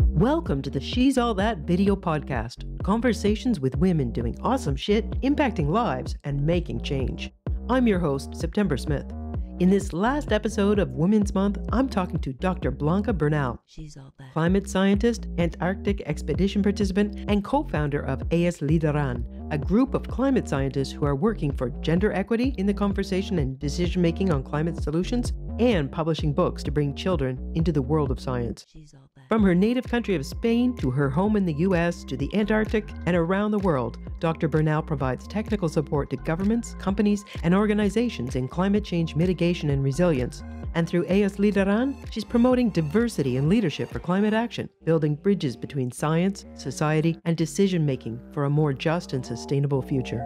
Welcome to the She's All That video podcast, conversations with women doing awesome shit, impacting lives, and making change. I'm your host, September Smith. In this last episode of Women's Month, I'm talking to Dr. Blanca Bernal. She's all that. Climate scientist, Antarctic expedition participant, and co-founder of Ellas Lideran, a group of climate scientists who are working for gender equity in the conversation and decision-making on climate solutions, and publishing books to bring children into the world of science. She's all that. From her native country of Spain to her home in the US to the Antarctic and around the world, Dr. Bernal provides technical support to governments, companies, and organizations in climate change mitigation and resilience. And through Ellas Lideran, she's promoting diversity and leadership for climate action, building bridges between science, society, and decision-making for a more just and sustainable future.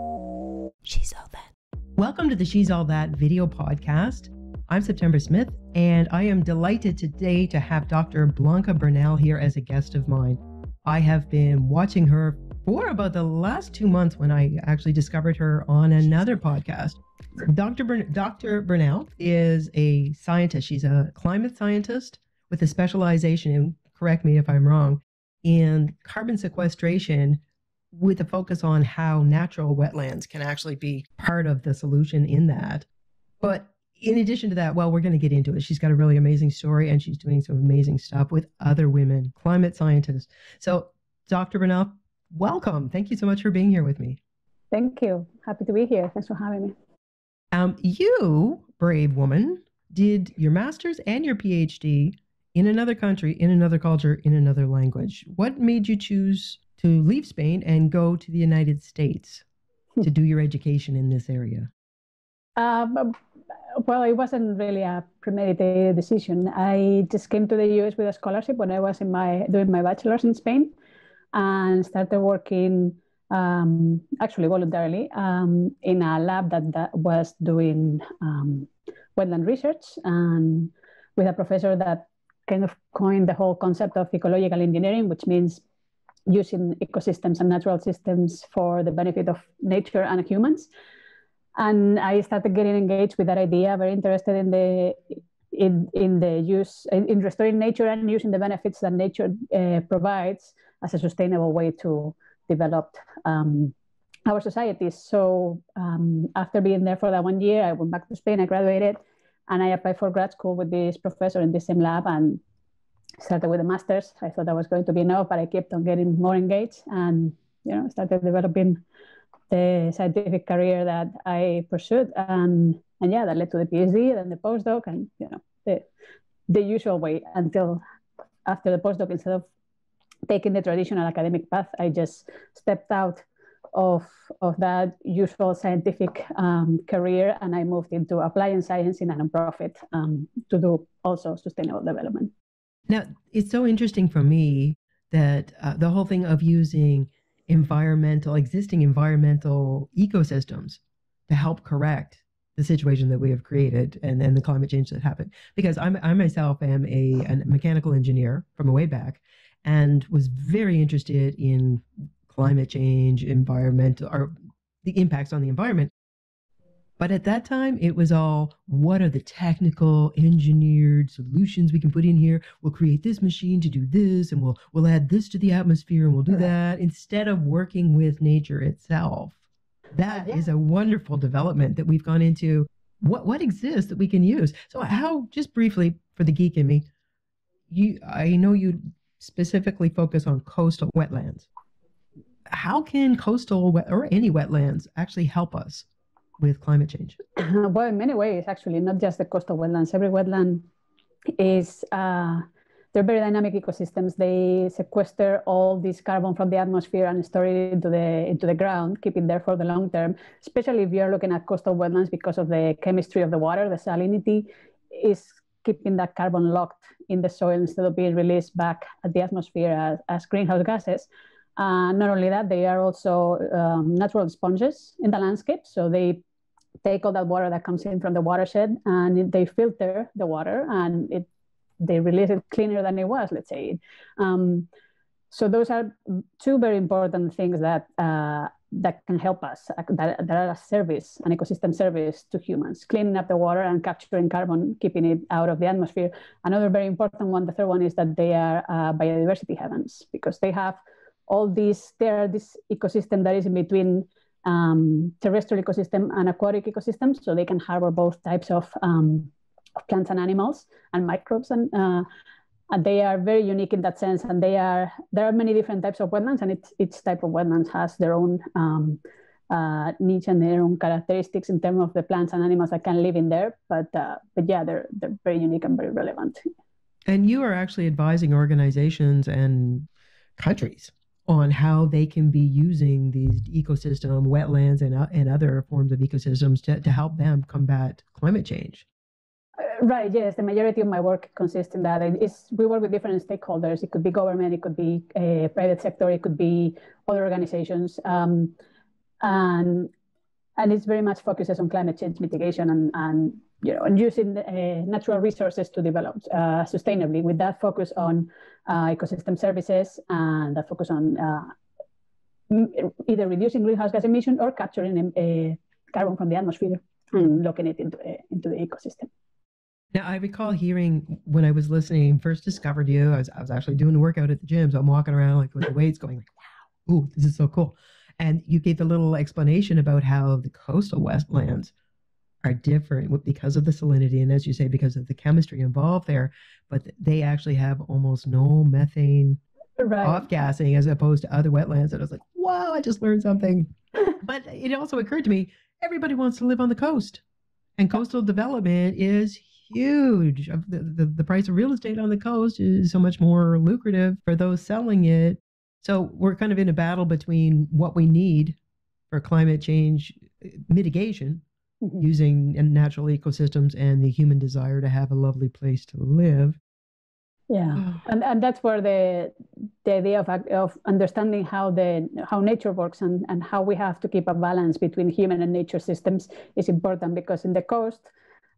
She's all that. Welcome to the She's All That video podcast. I'm September Smith, and I am delighted today to have Dr. Blanca Bernal here as a guest of mine. I have been watching her for about the last 2 months when I actually discovered her on another podcast. Dr. Bernal is a scientist. She's a climate scientist with a specialization in, correct me if I'm wrong, in carbon sequestration with a focus on how natural wetlands can actually be part of the solution in that. But in addition to that, well, we're going to get into it. She's got a really amazing story, and she's doing some amazing stuff with other women, climate scientists. So, Dr. Bernal, welcome. Thank you so much for being here with me. Thank you. Happy to be here. Thanks for having me. You, brave woman, did your master's and your PhD in another country, in another culture, in another language. What made you choose to leave Spain and go to the United States to do your education in this area? Well, it wasn't really a premeditated decision. I just came to the US with a scholarship when I was doing my bachelor's in Spain, and started working actually voluntarily in a lab that was doing wetland research, and with a professor that kind of coined the whole concept of ecological engineering, which means using ecosystems and natural systems for the benefit of nature and humans. And I started getting engaged with that idea, very interested in the use in restoring nature and using the benefits that nature provides as a sustainable way to develop our societies. So after being there for that 1 year, I went back to Spain, I graduated, and I applied for grad school with this professor in the same lab and started with a master's. I thought that was going to be enough, but I kept on getting more engaged and started developing the scientific career that I pursued, and yeah, that led to the PhD, then the postdoc, and the usual way until after the postdoc. Instead of taking the traditional academic path, I just stepped out of that usual scientific career, and I moved into applying science in a nonprofit to do also sustainable development. Now, it's so interesting for me that the whole thing of using existing environmental ecosystems to help correct the situation that we have created and the climate change that happened. Because I myself am a mechanical engineer from way back, and was very interested in climate change, environmental, or the impacts on the environment. But at that time, it was all, what are the technical engineered solutions we can put in here? We'll create this machine to do this, and we'll add this to the atmosphere, and we'll do that, instead of working with nature itself. That is a wonderful development that we've gone into. What exists that we can use? So how, just briefly, for the geek in me, I know you specifically focus on coastal wetlands. How can coastal or any wetlands actually help us with climate change? Well, in many ways, actually, not just the coastal wetlands. Every wetland they're very dynamic ecosystems. They sequester all this carbon from the atmosphere and store it into the ground, keep it there for the long term, especially if you're looking at coastal wetlands, because of the chemistry of the water. The salinity is keeping that carbon locked in the soil instead of being released back at the atmosphere as greenhouse gases. Not only that, they are also natural sponges in the landscape. So they take all that water that comes in from the watershed, and they filter the water, and they release it cleaner than it was, let's say. So those are two very important things that that can help us, that are a service, an ecosystem service to humans, cleaning up the water and capturing carbon, keeping it out of the atmosphere. Another very important one, the third one, is that they are biodiversity heavens, because they have all these, they're this ecosystem that is in between terrestrial ecosystem and aquatic ecosystems, so they can harbor both types of plants and animals and microbes, and they are very unique in that sense. And there are many different types of wetlands, and each type of wetlands has their own niche and their own characteristics in terms of the plants and animals that can live in there. But yeah, they're very unique and very relevant. And you are actually advising organizations and countries on how they can be using these ecosystem, wetlands, and other forms of ecosystems to help them combat climate change. Right, yes. The majority of my work consists in that. We work with different stakeholders. It could be government, it could be private sector, it could be other organizations. And it's very much focuses on climate change mitigation and using natural resources to develop sustainably, with that focus on ecosystem services, and that focus on either reducing greenhouse gas emission or capturing carbon from the atmosphere and locking it into the ecosystem. Now, I recall hearing when I was listening, first discovered you, I was actually doing a workout at the gym, so I'm walking around like with the weights going like, wow, ooh, this is so cool. And you gave the little explanation about how the coastal wetlands are different because of the salinity, and as you say, because of the chemistry involved there, but they actually have almost no methane off-gassing as opposed to other wetlands. And I was like, wow, I just learned something. But it also occurred to me, everybody wants to live on the coast, and coastal development is huge. The price of real estate on the coast is so much more lucrative for those selling it. So we're kind of in a battle between what we need for climate change mitigation, using natural ecosystems, and the human desire to have a lovely place to live. Yeah, and that's where the idea of understanding how nature works and how we have to keep a balance between human and nature systems is important, because in the coast,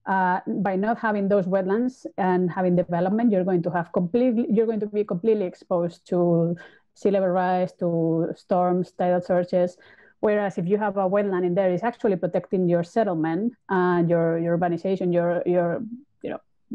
by not having those wetlands and having development, you're going to be completely exposed to sea level rise, to storms, tidal surges. Whereas if you have a wetland in there, it's actually protecting your settlement and your urbanization, your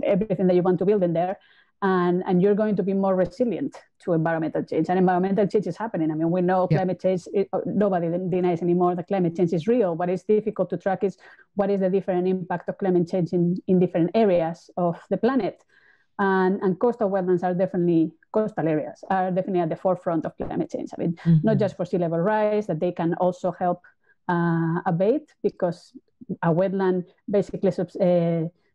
everything that you want to build in there. And you're going to be more resilient to environmental change. And environmental change is happening. I mean, we know climate change, nobody denies anymore that climate change is real. What is difficult to track is what is the different impact of climate change in different areas of the planet. And coastal wetlands are definitely, coastal areas are definitely at the forefront of climate change. I mean, not just for sea level rise, that they can also help abate, because a wetland basically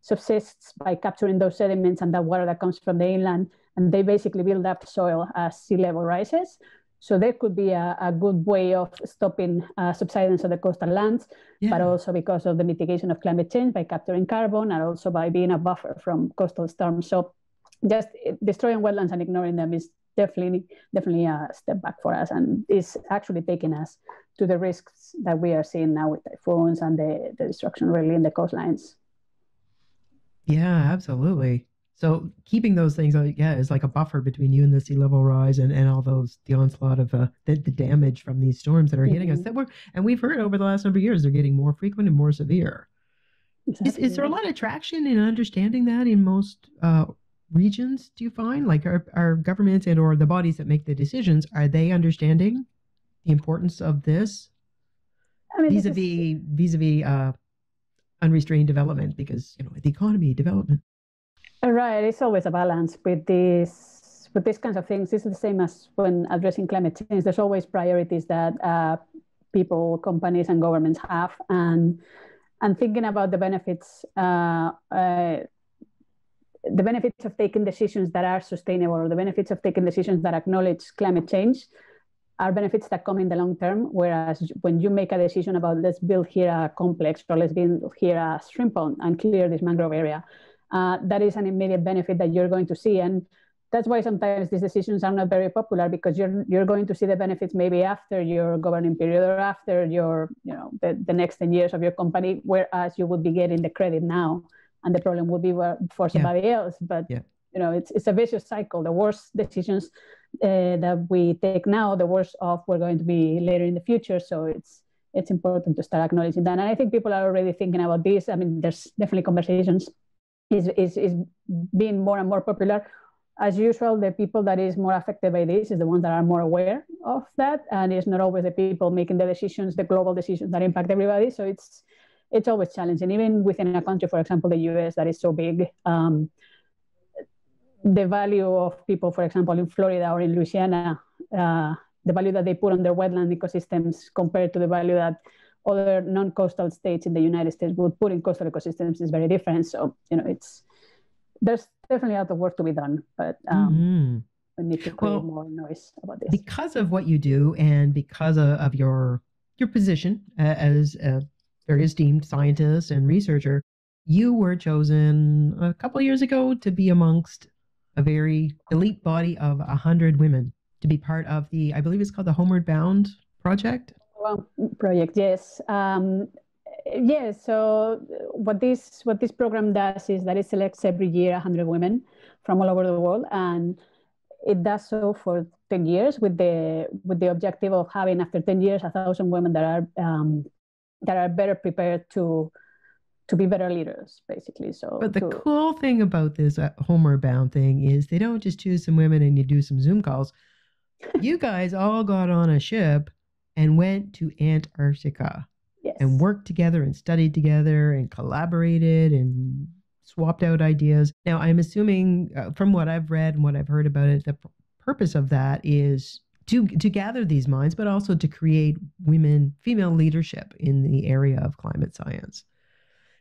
subsists by capturing those sediments and that water that comes from the inland, and they basically build up soil as sea level rises. So there could be a good way of stopping subsidence of the coastal lands, but also because of the mitigation of climate change by capturing carbon, and also by being a buffer from coastal storms. So just destroying wetlands and ignoring them is definitely a step back for us, and is actually taking us to the risks that we are seeing now with typhoons and the destruction really in the coastlines. Yeah, absolutely. So keeping those things, is like a buffer between you and the sea level rise and all the onslaught of the damage from these storms that are hitting us. And we've heard over the last number of years, they're getting more frequent and more severe. Exactly. Is there a lot of traction in understanding that in most regions, do you find? Like our governments and or the bodies that make the decisions, are they understanding the importance of this? I mean, vis-a-vis unrestrained development, because the economy development. Right, it's always a balance with these kinds of things. It's the same as when addressing climate change. There's always priorities that people, companies, and governments have, and thinking about the benefits of taking decisions that are sustainable, or the benefits of taking decisions that acknowledge climate change, are benefits that come in the long term. Whereas when you make a decision about let's build here a complex, or let's build here a shrimp pond and clear this mangrove area, that is an immediate benefit that you're going to see. And that's why sometimes these decisions are not very popular, because you're going to see the benefits maybe after your governing period, or after your the next 10 years of your company, whereas you would be getting the credit now, and the problem would be for somebody else. But it's a vicious cycle. The worse decisions that we take now, the worse off we're going to be later in the future. So it's important to start acknowledging that. And I think people are already thinking about this. I mean, there's definitely conversations is being more and more popular. As usual, the people that is more affected by this is the ones that are more aware of that, and it's not always the people making the decisions, the global decisions that impact everybody. So it's always challenging, even within a country, for example, the US, that is so big. The value of people, for example, in Florida or in Louisiana, the value that they put on their wetland ecosystems compared to the value that other non-coastal states in the United States would put in coastal ecosystems is very different. So, there's definitely a lot of work to be done, but we need to create more noise about this. Because of what you do and because of your position as a very esteemed scientist and researcher, you were chosen a couple of years ago to be amongst a very elite body of 100 women to be part of the, I believe it's called the Homeward Bound project. Project, yes. Yes. So what this program does is that it selects every year 100 women from all over the world, and it does so for 10 years with the objective of having, after 10 years, 1,000 women that are better prepared to be better leaders, basically. So, but the cool thing about this Homeward Bound thing is they don't just choose some women and you do some Zoom calls. You guys all got on a ship and went to Antarctica. Yes. And worked together and studied together and collaborated and swapped out ideas. Now, I'm assuming from what I've read and what I've heard about it, the purpose of that is to gather these minds, but also to create female leadership in the area of climate science.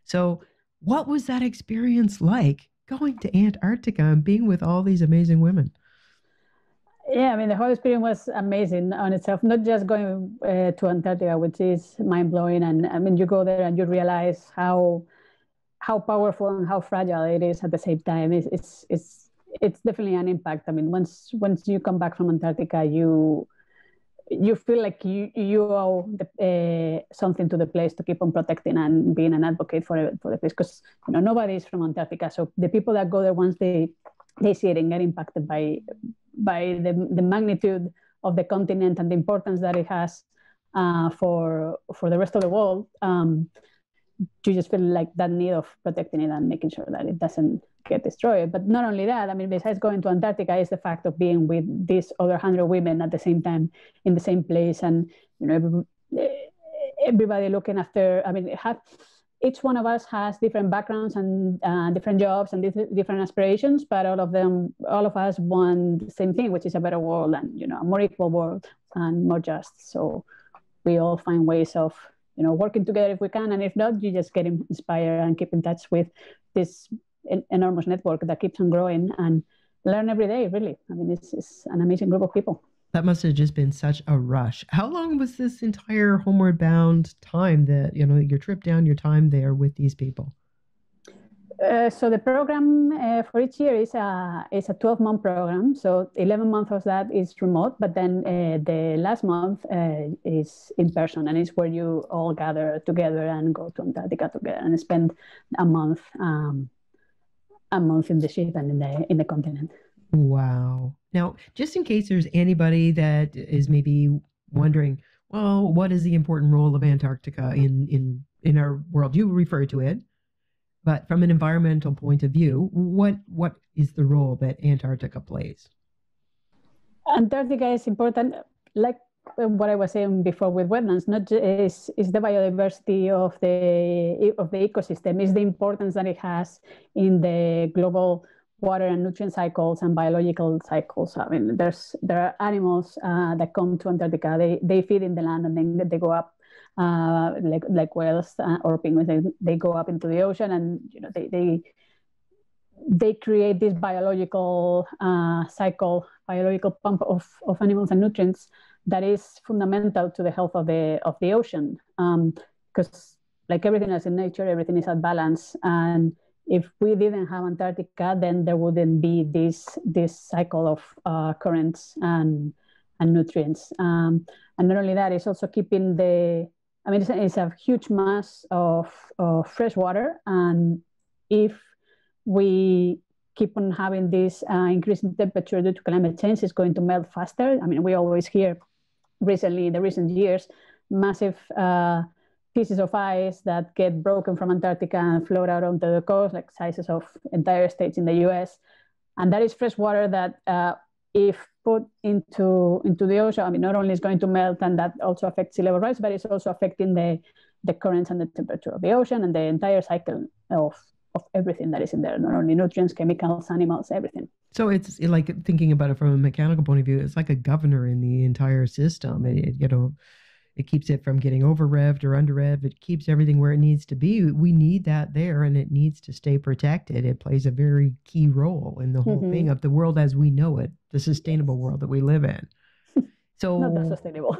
So what was that experience like, going to Antarctica and being with all these amazing women? Yeah, I mean, the whole experience was amazing on itself, not just going to Antarctica, which is mind-blowing. And I mean, you go there and you realize how powerful and how fragile it is at the same time. It's definitely an impact. I mean, once you come back from Antarctica, you feel like you owe something to the place to keep on protecting and being an advocate for the place, because nobody is from Antarctica. So the people that go there, once they see it and get impacted by the magnitude of the continent and the importance that it has for the rest of the world, you just feel like that need of protecting it and making sure that it doesn't get destroyed. But not only that, I mean, besides going to Antarctica, is the fact of being with these other 100 women at the same time in the same place, and everybody looking after. I mean, each one of us has different backgrounds and different jobs and different aspirations, but all of us want the same thing, which is a better world and a more equal world and more just. So we all find ways of working together if we can, and if not, you just get inspired and keep in touch with this enormous network that keeps on growing and learn every day. Really, I mean, it's an amazing group of people. That must have just been such a rush. How long was this entire Homeward Bound time that, your trip down, your time there with these people? So the program for each year is a 12-month program. So 11 months of that is remote, but then the last month is in person, and it's where you all gather together and go to Antarctica together and spend a month in the ship and in the continent. Wow. Now, just in case there's anybody that is maybe wondering, well, what is the important role of Antarctica in our world? You refer to it, but from an environmental point of view, what is the role that Antarctica plays? Antarctica is important, like what I was saying before with wetlands. Not just is the biodiversity of the ecosystem, is the importance that it has in the global water and nutrient cycles and biological cycles. I mean, there are animals that come to Antarctica. They feed in the land and then they go up, like whales or penguins. They go up into the ocean, and they create this biological cycle, biological pump of animals and nutrients that is fundamental to the health of the ocean. Because like everything else in nature, everything is at balance, and if we didn't have Antarctica, then there wouldn't be this cycle of currents and nutrients. And not only that, it's also keeping it's a huge mass of fresh water. And if we keep on having this increasing temperature due to climate change is going to melt faster. I mean, we always hear recently, in the recent years, massive pieces of ice that get broken from Antarctica and float out onto the coast, like sizes of entire states in the US. And that is fresh water that if put into the ocean, I mean, not only is going to melt, and that also affects sea level rise, but it's also affecting the currents and the temperature of the ocean and the entire cycle of everything that is in there, not only nutrients, chemicals, animals, everything. So it's like, thinking about it from a mechanical point of view, it's like a governor in the entire system. It keeps it from getting over revved or under revved. It keeps everything where it needs to be. We need that there, and it needs to stay protected. It plays a very key role in the whole thing of the world as we know it, the sustainable world that we live in. So not that sustainable.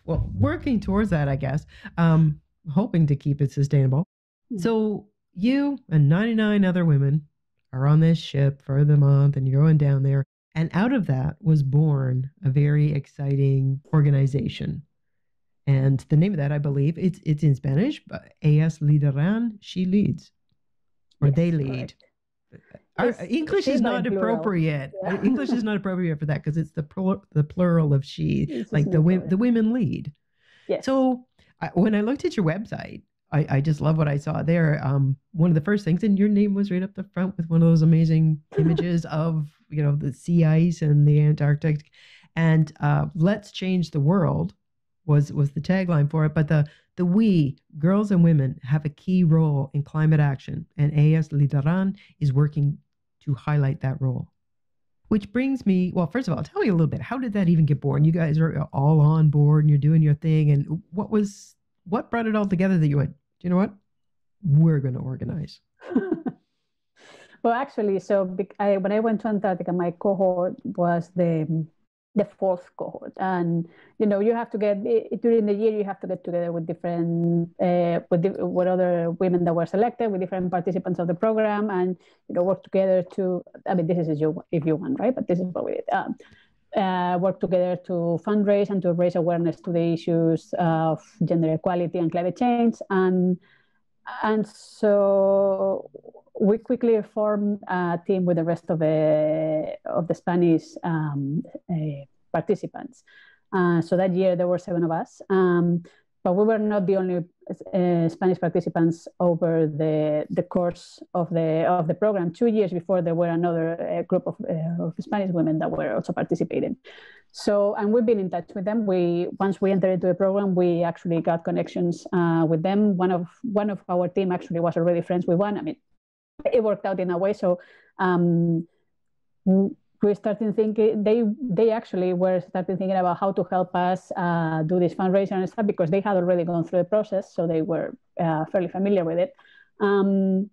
Well, working towards that, I guess, hoping to keep it sustainable. So you and 99 other women are on this ship for the month, and you're going down there. And out of that was born a very exciting organization. And the name of that, I believe, it's in Spanish, but Ellas Lideran, she leads, or they lead. English is not appropriate. Yeah. English is not appropriate for that because it's the plural of she, it's like the women lead. Yes. So when I looked at your website, I just love what I saw there. One of the first things, and your name was right up the front with one of those amazing images of, the sea ice and the Antarctic, and let's change the world was the tagline for it. But the we, girls and women, have a key role in climate action, and Ellas Lideran is working to highlight that role. Which brings me, well, first of all, tell me a little bit, how did that even get born? You guys are all on board and you're doing your thing, and what brought it all together that you went, do you know what? We're going to organize. Well, actually, so when I went to Antarctica, my cohort was the fourth cohort, and you have to get during the year, you have to get together with different with other women that were selected, with different participants of the program, and work together to. I mean, this is if you want, right? But this is what we did. Work together to fundraise and to raise awareness to the issues of gender equality and climate change, and so we quickly formed a team with the rest of the Spanish participants. So that year there were 7 of us, but we were not the only Spanish participants over the course of the program. 2 years before, there were another group of Spanish women that were also participating. So, and we've been in touch with them. Once we entered into the program, we actually got connections with them. One of our team actually was already friends with one. I mean, it worked out in a way. So we started thinking, they actually were starting thinking about how to help us do this fundraiser and stuff, because they had already gone through the process, so they were fairly familiar with it. And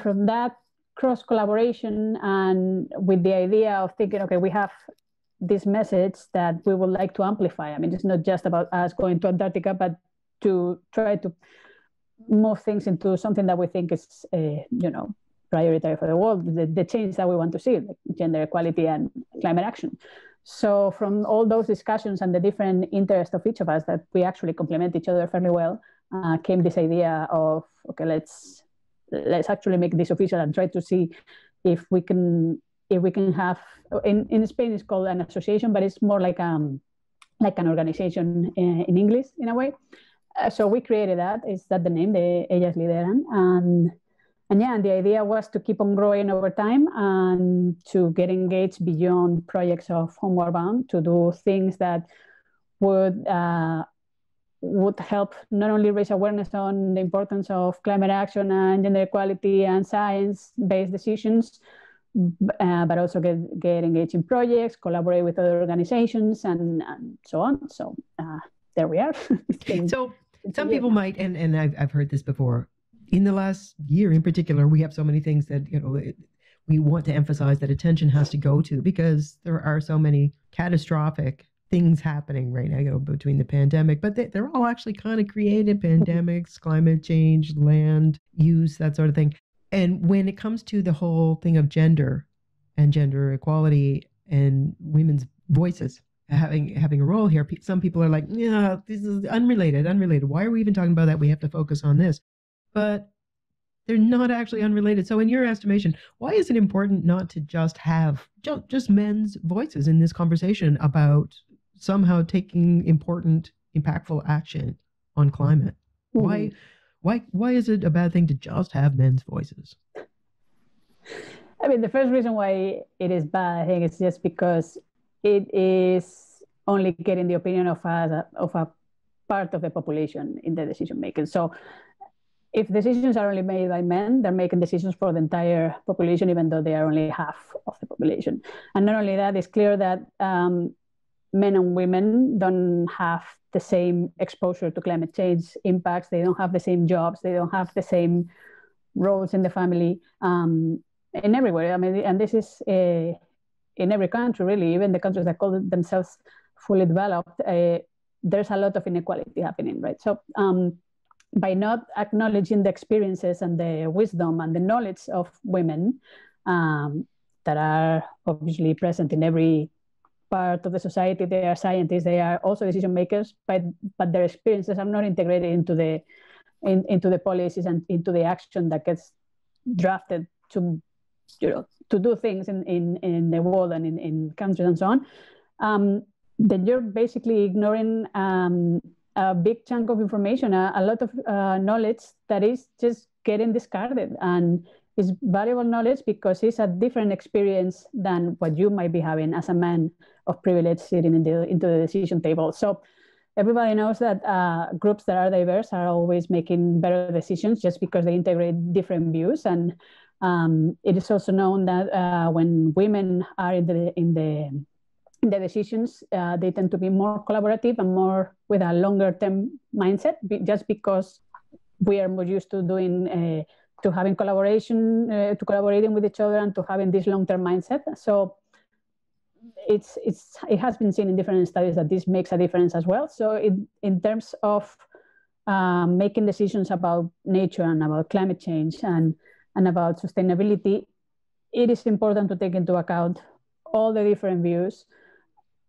from that cross collaboration, and with the idea of thinking, okay, we have this message that we would like to amplify. I mean, it's not just about us going to Antarctica, but to try to move things into something that we think is, prioritary for the world, the change that we want to see, like gender equality and climate action. So from all those discussions and the different interests of each of us that we actually complement each other fairly well, came this idea of, okay, let's actually make this official and try to see if we can have, in Spain it's called an association, but it's more like an organization in English in a way. So we created that. Is that the name, the Ellas Lideran? And the idea was to keep on growing over time and to get engaged beyond projects of Homeward Bound, to do things that would help not only raise awareness on the importance of climate action and gender equality and science-based decisions, but also get engaged in projects, collaborate with other organizations, and so on. So there we are. So some people might, and I've heard this before, in the last year in particular, we have so many things that, we want to emphasize that attention has to go to, because there are so many catastrophic things happening right now, between the pandemic, but they're all actually kind of created: pandemics, climate change, land use, that sort of thing. And when it comes to the whole thing of gender and gender equality and women's voices having a role here, some people are like, yeah, this is unrelated. Why are we even talking about that? We have to focus on this. But They're not actually unrelated. So in your estimation, why is it important not to just have just men's voices in this conversation about somehow taking important, impactful action on climate? Mhm. Why is it a bad thing to just have men's voices? I mean, the first reason why it is bad, I think, is just because it is only getting the opinion of a part of the population in the decision making. So if decisions are only made by men, they're making decisions for the entire population, even though they are only half of the population. And not only that, it's clear that men and women don't have the same exposure to climate change impacts. They don't have the same jobs. They don't have the same roles in the family. In everywhere. I mean, and this is in every country, really, even the countries that call themselves fully developed, there's a lot of inequality happening, right? So by not acknowledging the experiences and the wisdom and the knowledge of women that are obviously present in every part of the society, they are scientists, they are also decision makers, but their experiences are not integrated into the policies and into the action that gets drafted to do things in the world and in countries and so on, then you're basically ignoring a big chunk of information, a lot of knowledge that is just getting discarded. And it's valuable knowledge because it's a different experience than what you might be having as a man of privilege sitting into the decision table. So everybody knows that groups that are diverse are always making better decisions just because they integrate different views. And it is also known that when women are in the decisions, they tend to be more collaborative and more with a longer term mindset, just because we are more used to doing to having collaboration, to collaborating with each other, and to having this long term mindset. So it has been seen in different studies that this makes a difference as well. So in terms of making decisions about nature and about climate change and about sustainability, it is important to take into account all the different views,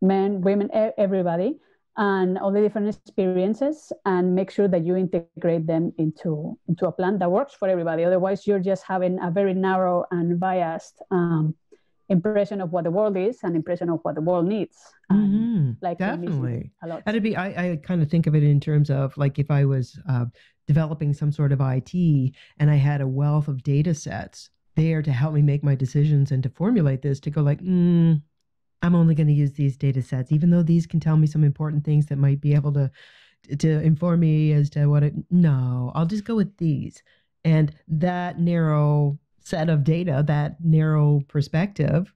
men, women, everybody, and all the different experiences, and make sure that you integrate them into a plan that works for everybody. Otherwise, you're just having a very narrow and biased impression of what the world is, and impression of what the world needs. Like definitely a lot. That'd be, I kind of think of it in terms of like if I was developing some sort of IT and I had a wealth of data sets there to help me make my decisions and to formulate this, to go like, I'm only going to use these data sets, even though these can tell me some important things that might be able to inform me as to what no, I'll just go with these. And that narrow set of data, that narrow perspective,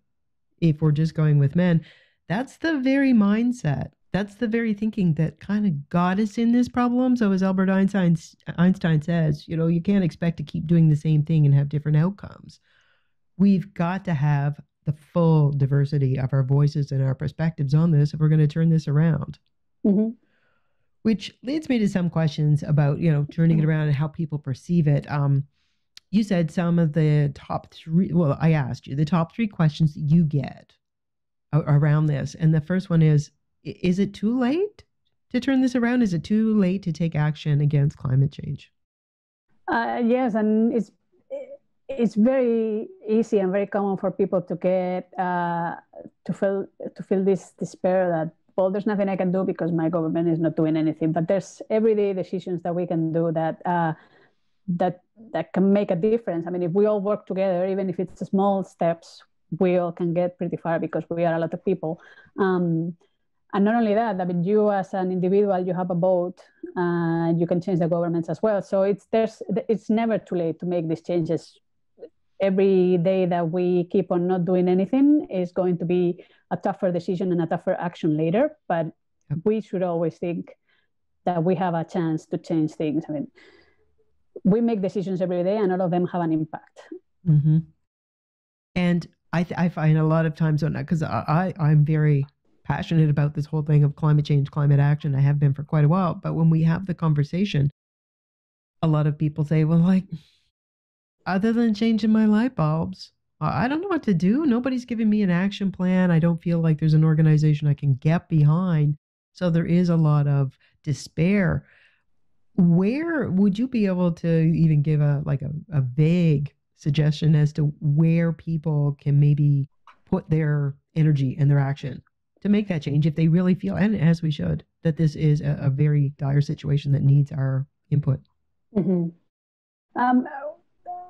if we're just going with men, that's the very mindset. That's the very thinking that kind of got us in this problem. So as Albert Einstein says, you can't expect to keep doing the same thing and have different outcomes. We've got to have the full diversity of our voices and our perspectives on this if we're going to turn this around. Mm-hmm. Which leads me to some questions about, turning it around and how people perceive it. You said some of the top three, well, I asked you the top three questions that you get around this. And the first one is it too late to turn this around? Is it too late to take action against climate change? Yes, and it's very easy and very common for people to get to feel this despair that, well, there's nothing I can do because my government is not doing anything. But there's everyday decisions that we can do that can make a difference. I mean, if we all work together, even if it's small steps, we all can get pretty far because we are a lot of people. And not only that, I mean, you as an individual, you have a vote, you can change the governments as well. So it's never too late to make these changes. Every day that we keep on not doing anything is going to be a tougher decision and a tougher action later. But we should always think that we have a chance to change things. I mean, we make decisions every day and all of them have an impact. Mm-hmm. And I find a lot of times, because I'm very passionate about this whole thing of climate change, climate action. I have been for quite a while. But when we have the conversation, a lot of people say, well, like, other than changing my light bulbs, I don't know what to do. Nobody's giving me an action plan. I don't feel like there's an organization I can get behind. So there is a lot of despair. Where would you be able to even give a vague suggestion as to where people can maybe put their energy and their action to make that change if they really feel, and as we should, that this is a very dire situation that needs our input? Mm-hmm.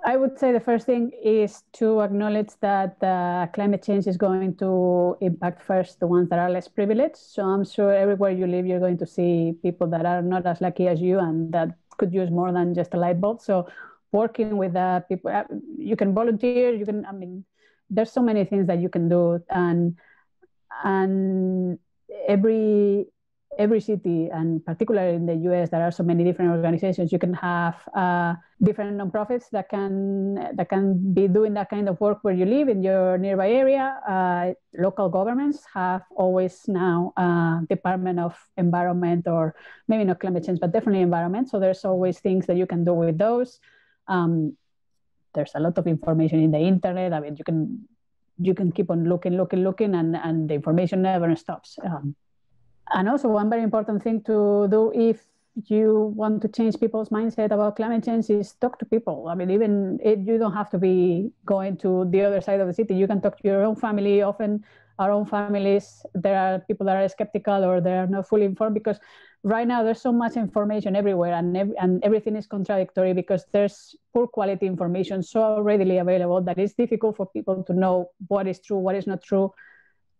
I would say the first thing is to acknowledge that climate change is going to impact first the ones that are less privileged. So I'm sure everywhere you live, you're going to see people that are not as lucky as you and that could use more than just a light bulb. So working with people, you can volunteer, there's so many things that you can do. And every city, and particularly in the US, there are so many different organizations. You can have different nonprofits that can be doing that kind of work where you live in your nearby area. Local governments have always now Department of Environment, or maybe not climate change, but definitely environment. So there's always things that you can do with those. There's a lot of information in the internet. I mean, you can keep on looking, and the information never stops. And also, one very important thing to do if you want to change people's mindset about climate change is talk to people. I mean, even if you don't have to be going to the other side of the city. You can talk to your own family. Often, our own families, there are people that are skeptical or they are not fully informed, because right now there's so much information everywhere, and everything is contradictory because there's poor quality information so readily available that it's difficult for people to know what is true, what is not true.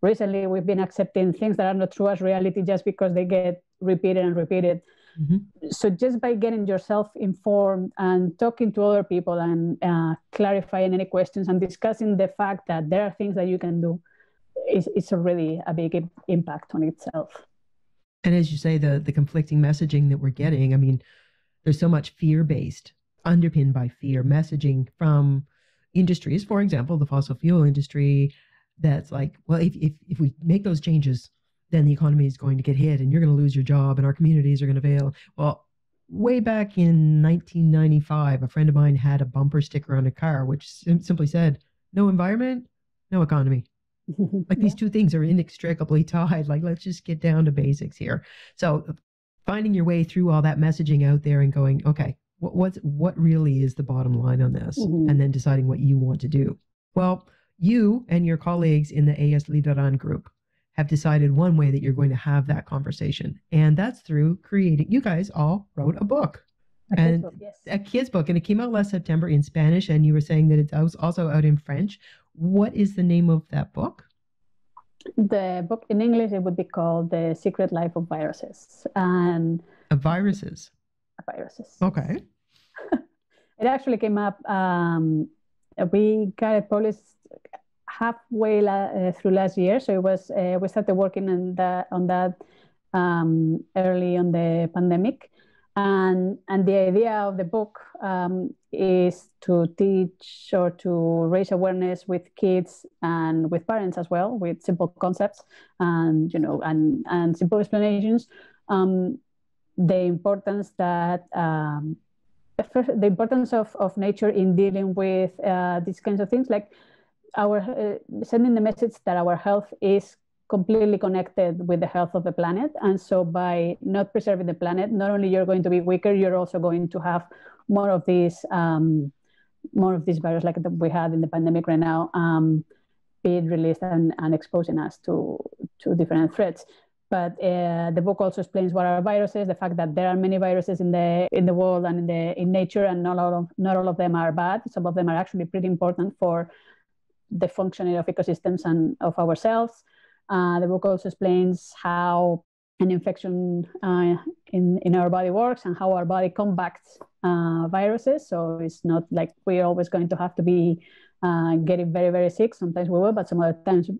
Recently, we've been accepting things that are not true as reality just because they get repeated and repeated. Mm-hmm. So just by getting yourself informed and talking to other people and clarifying any questions and discussing the fact that there are things that you can do, it's already a big impact on itself. And as you say, the conflicting messaging that we're getting, I mean, there's so much fear-based, underpinned by fear messaging from industries, for example, the fossil fuel industry, that's like, well, if we make those changes, then the economy is going to get hit and you're going to lose your job and our communities are going to fail. Well, way back in 1995, a friend of mine had a bumper sticker on a car which simply said, no environment, no economy. Like, these two things are inextricably tied. Like, let's just get down to basics here. So finding your way through all that messaging out there and going, okay, what really is the bottom line on this? Mm-hmm. And then deciding what you want to do. Well, you and your colleagues in the Ellas Lideran group have decided one way that you're going to have that conversation. And that's through creating, you guys all wrote a book. A kid's book, yes. A kid's book. And it came out last September in Spanish. And you were saying that it's also out in French. What is the name of that book? The book in English, it would be called The Secret Life of Viruses. And viruses? Viruses. Okay. It actually came up, we got it published halfway through last year. So it was we started working on that early on the pandemic, and the idea of the book is to teach or to raise awareness with kids and with parents as well, with simple concepts and and simple explanations. The importance that the importance of nature in dealing with these kinds of things, like sending the message that our health is completely connected with the health of the planet. And so by not preserving the planet, not only you're going to be weaker, you're also going to have more of these virus like that we had in the pandemic right now being released and exposing us to different threats. But the book also explains what are viruses, the fact that there are many viruses in the world and in nature, and not all of them are bad. Some of them are actually pretty important for the functioning of ecosystems and of ourselves. The book also explains how an infection in our body works and how our body combats viruses. So it's not like we're always going to have to be getting very, very sick. Sometimes we will, but some other times,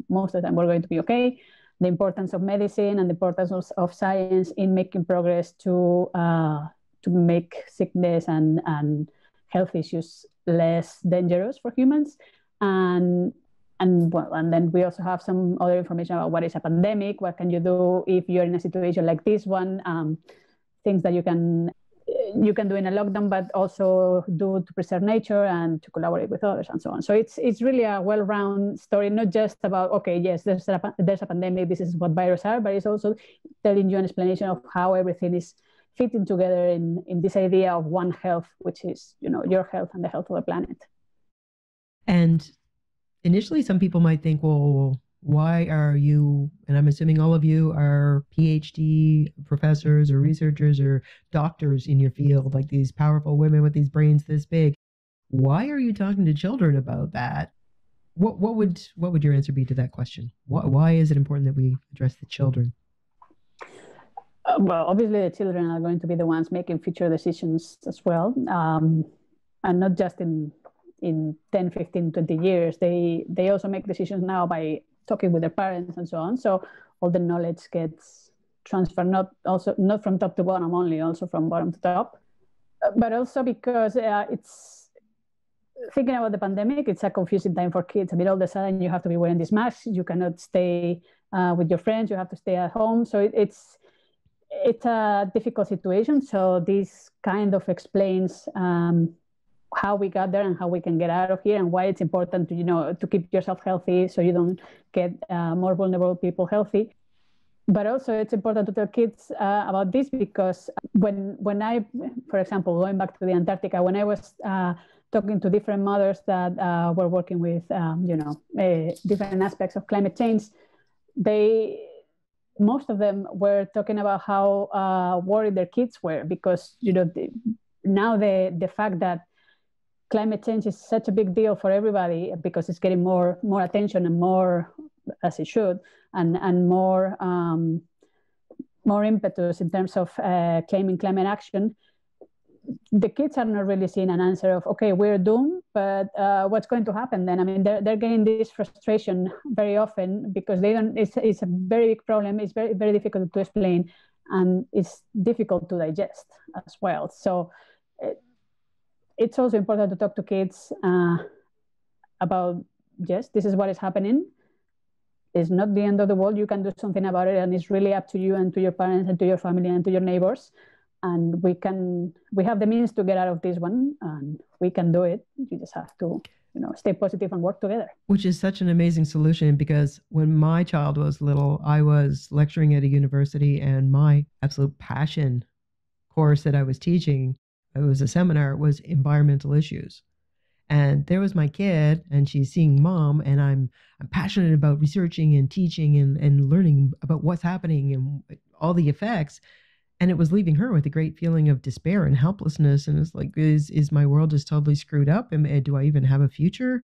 most of the time, we're going to be okay. The importance of medicine and the importance of science in making progress to make sickness and health issues less dangerous for humans. And then we also have some other information about what is a pandemic, what can you do if you're in a situation like this one, things that you can do in a lockdown, but also do to preserve nature and to collaborate with others and so on. So it's really a well-rounded story, not just about, okay, yes, there's a pandemic, this is what viruses are, but it's also telling you an explanation of how everything is fitting together in this idea of one health, which is, your health and the health of the planet. And initially, some people might think, well, why are you, and I'm assuming all of you are PhD professors or researchers or doctors in your field, like these powerful women with these brains this big. Why are you talking to children about that? What would your answer be to that question? Why is it important that we address the children? Well, obviously, the children are going to be the ones making future decisions as well, and not just in 10, 15, 20 years. They also make decisions now by talking with their parents and so on. So all the knowledge gets transferred, not from top to bottom only, also from bottom to top. But also because it's thinking about the pandemic, it's a confusing time for kids. I mean, all of a sudden you have to be wearing this mask. You cannot stay with your friends. You have to stay at home. So it's a difficult situation. So this kind of explains how we got there and how we can get out of here, and why it's important to keep yourself healthy so you don't get more vulnerable people healthy. But also it's important to tell kids about this, because when I, for example, going back to the Antarctica, when I was talking to different mothers that were working with different aspects of climate change, most of them were talking about how worried their kids were, because now the fact that climate change is such a big deal for everybody, because it's getting more attention and more, as it should, and more impetus in terms of claiming climate action. The kids are not really seeing an answer of, okay, we're doomed, but what's going to happen then? I mean, they're getting this frustration very often because they don't. It's a very big problem. It's very, very difficult to explain, and it's difficult to digest as well. So it's also important to talk to kids about, yes, this is what is happening. It's not the end of the world. You can do something about it, and it's really up to you and to your parents and to your family and to your neighbors. And we have the means to get out of this one, and we can do it. You just have to, stay positive and work together. Which is such an amazing solution, because when my child was little, I was lecturing at a university, and my absolute passion course that I was teaching, it was a seminar, was environmental issues. And there was my kid, and she's seeing mom, and I'm passionate about researching and teaching and learning about what's happening and all the effects. And it was leaving her with a great feeling of despair and helplessness. And it's like, is my world just totally screwed up? And do I even have a future?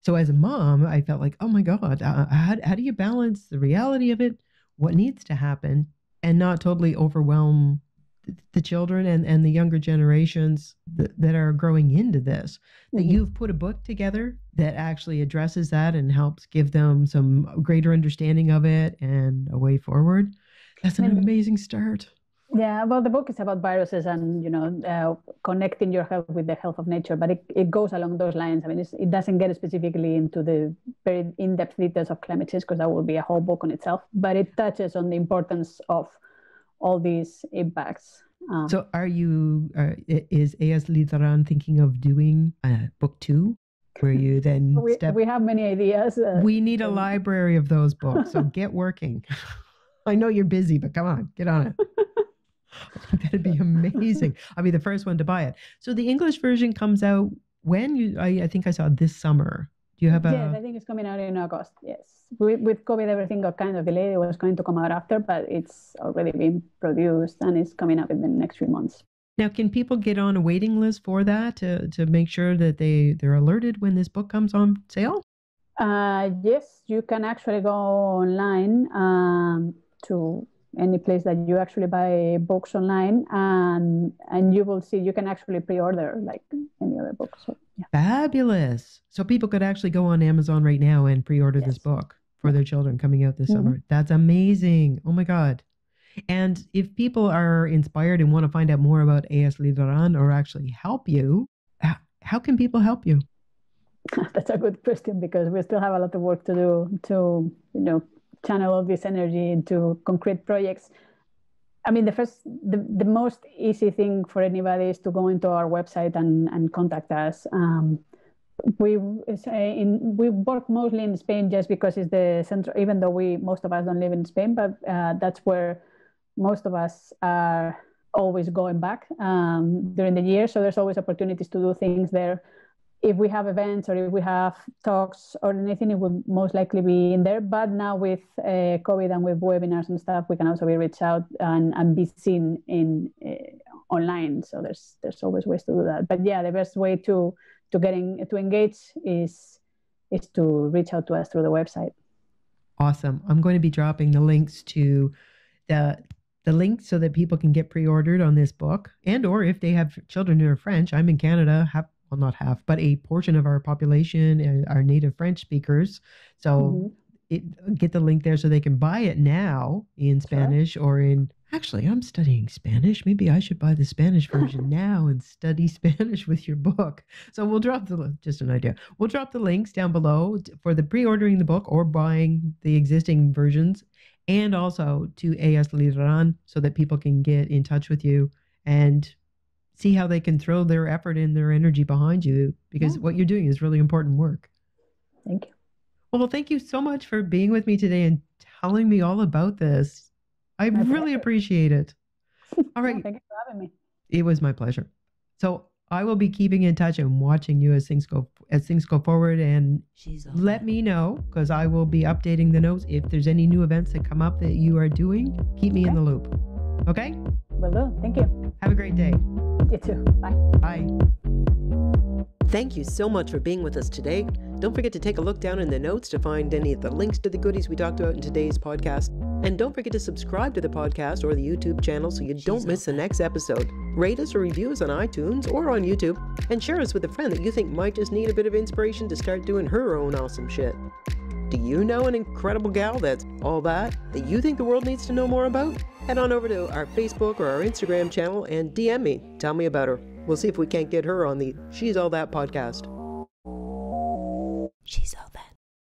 So as a mom, I felt like, oh my God, how do you balance the reality of it, what needs to happen, and not totally overwhelm the children and the younger generations that are growing into this? That you've put a book together that actually addresses that and helps give them some greater understanding of it and a way forward. That's an amazing start. Yeah, well, the book is about viruses and, connecting your health with the health of nature, but it goes along those lines. I mean, it doesn't get specifically into the very in-depth details of climate change, because that would be a whole book on itself, but it touches on the importance of all these impacts. So is Ellas Lideran thinking of doing book 2? Where you then we have many ideas. We need a library of those books, so get working. I know you're busy, but come on, get on it. I think that'd be amazing. I'll be the first one to buy it. So the English version comes out when? I think I saw this summer. Do you have Yes, I think it's coming out in August, yes. With COVID, everything got kind of delayed. It was going to come out after, but it's already been produced and it's coming up in the next few months. Now, can people get on a waiting list for that to make sure that they're alerted when this book comes on sale? Yes, you can actually go online to any place that you actually buy books online, and you will see you can actually pre-order like any other book. So, yeah. Fabulous. So people could actually go on Amazon right now and pre-order this book for their children coming out this summer. That's amazing. Oh my God. And if people are inspired and want to find out more about Ellas Lideran or actually help you, how can people help you? That's a good question, because we still have a lot of work to do to, channel all this energy into concrete projects. I mean, the most easy thing for anybody is to go into our website and contact us. We work mostly in Spain just because it's the center, even though most of us don't live in Spain, but that's where most of us are always going back during the year. So there's always opportunities to do things there. If we have events or if we have talks or anything, it would most likely be in there. But now with COVID and with webinars and stuff, we can also be reached out and be seen in online. So there's always ways to do that. But yeah, the best way to engage is to reach out to us through the website. Awesome. I'm going to be dropping the links to the link so that people can get pre-ordered on this book, and or if they have children who are French. I'm in Canada, well, not half, but a portion of our population are native French speakers. So get the link there so they can buy it now in Spanish or in, actually, I'm studying Spanish. Maybe I should buy the Spanish version now and study Spanish with your book. So we'll drop just an idea. We'll drop the links down below for the pre-ordering the book or buying the existing versions, and also to Ellas Lideran so that people can get in touch with you and see how they can throw their effort and their energy behind you, because what you're doing is really important work. Thank you. Well, thank you so much for being with me today and telling me all about this. I really appreciate it. All right. Thank you for having me. It was my pleasure. So I will be keeping in touch and watching you as things go forward, and let me know, because I will be updating the notes. If there's any new events that come up that you are doing, keep me in the loop. Okay? Will do. Thank you. Have a great day. You too. Bye. Bye. Thank you so much for being with us today. Don't forget to take a look down in the notes to find any of the links to the goodies we talked about in today's podcast. And don't forget to subscribe to the podcast or the YouTube channel so you don't miss the next episode. Rate us or review us on iTunes or on YouTube, and share us with a friend that you think might just need a bit of inspiration to start doing her own awesome shit. Do you know an incredible gal that's all that you think the world needs to know more about? Head on over to our Facebook or our Instagram channel and DM me. Tell me about her. We'll see if we can't get her on the She's All That podcast.